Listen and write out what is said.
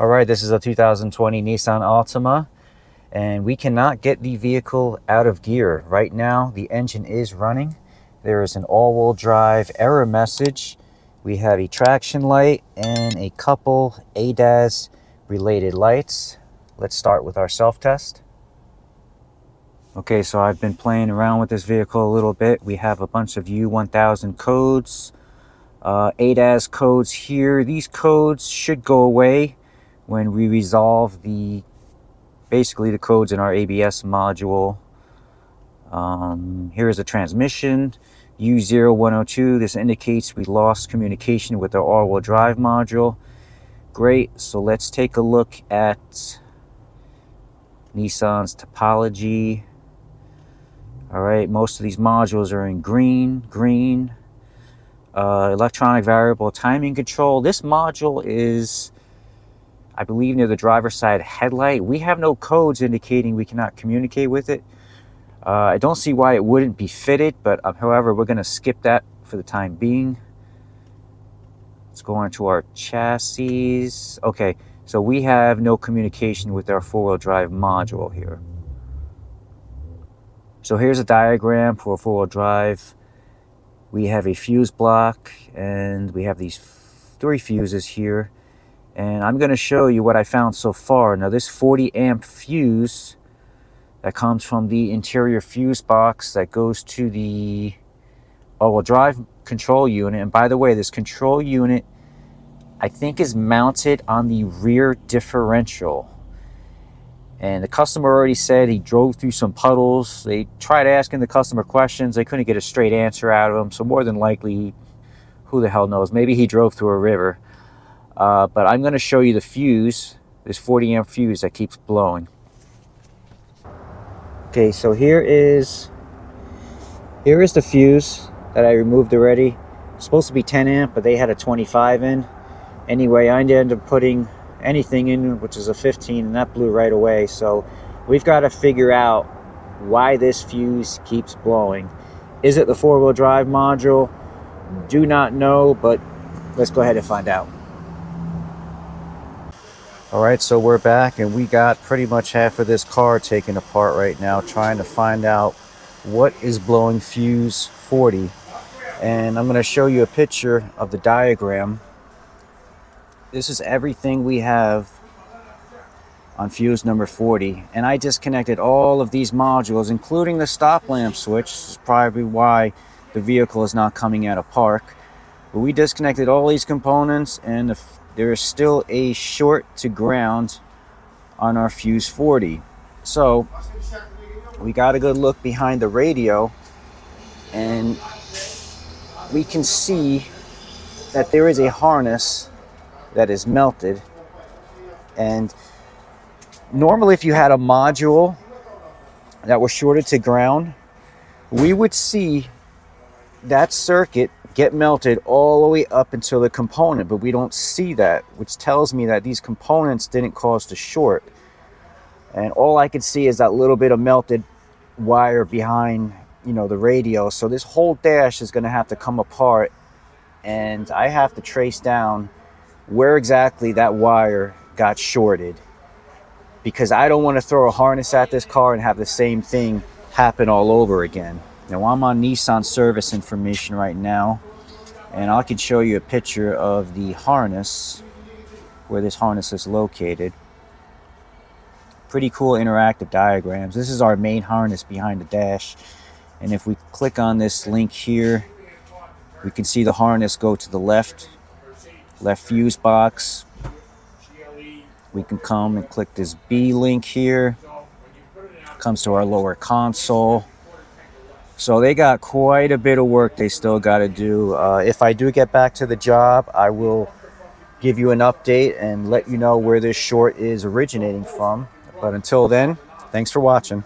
All right, this is a 2020 Nissan Altima, and we cannot get the vehicle out of gear. Right now, the engine is running. There is an all-wheel drive error message. We have a traction light and a couple ADAS related lights. Let's start with our self-test. Okay, so I've been playing around with this vehicle a little bit. We have a bunch of U1000 codes, ADAS codes here. These codes should go away when we resolve basically the codes in our ABS module. Here is a transmission, U0102. This indicates we lost communication with our all-wheel drive module. Great, so let's take a look at Nissan's topology. All right, most of these modules are in green. Electronic variable timing control. This module is, I believe, near the driver's side headlight. We have no codes indicating we cannot communicate with it. I don't see why it wouldn't be fitted, but however, we're going to skip that for the time being. Let's go on to our chassis. Okay, so we have no communication with our four-wheel drive module here. So here's a diagram for four-wheel drive. We have a fuse block, and we have these 3 fuses here. And I'm going to show you what I found so far. Now, this 40 amp fuse that comes from the interior fuse box that goes to the all-wheel drive control unit. And by the way, this control unit, I think, is mounted on the rear differential. And the customer already said he drove through some puddles. They tried asking the customer questions. They couldn't get a straight answer out of him. So more than likely, who the hell knows? Maybe he drove through a river. But I'm going to show you the fuse, this 40 amp fuse that keeps blowing. Okay, so here is the fuse that I removed already. It's supposed to be 10 amp, but they had a 25 in. Anyway, I ended up putting anything in, which is a 15, and that blew right away. So we've got to figure out why this fuse keeps blowing. Is it the four-wheel drive module? Do not know, but let's go ahead and find out. All right, so we're back, and we got pretty much half of this car taken apart right now, trying to find out what is blowing fuse 40. And I'm going to show you a picture of the diagram. This is everything we have on fuse number 40. And I disconnected all of these modules, including the stop lamp switch. This is probably why the vehicle is not coming out of park. But we disconnected all these components, and there is still a short to ground on our fuse 40. So we got a good look behind the radio, and we can see that there is a harness that is melted. And normally, if you had a module that was shorted to ground, we would see that circuit get melted all the way up until the component, but we don't see that, which tells me that these components didn't cause the short. And all I can see is that little bit of melted wire behind, the radio. So this whole dash is going to have to come apart, and I have to trace down where exactly that wire got shorted, because I don't want to throw a harness at this car and have the same thing happen all over again. Now, I'm on Nissan service information right now, and I can show you a picture of the harness, where this harness is located. Pretty cool interactive diagrams. This is our main harness behind the dash, and if we click on this link here, we can see the harness go to the left fuse box. We can come and click this B link here. Comes to our lower console. So they got quite a bit of work they still got to do. If I do get back to the job, I will give you an update and let you know where this short is originating from. But until then, thanks for watching.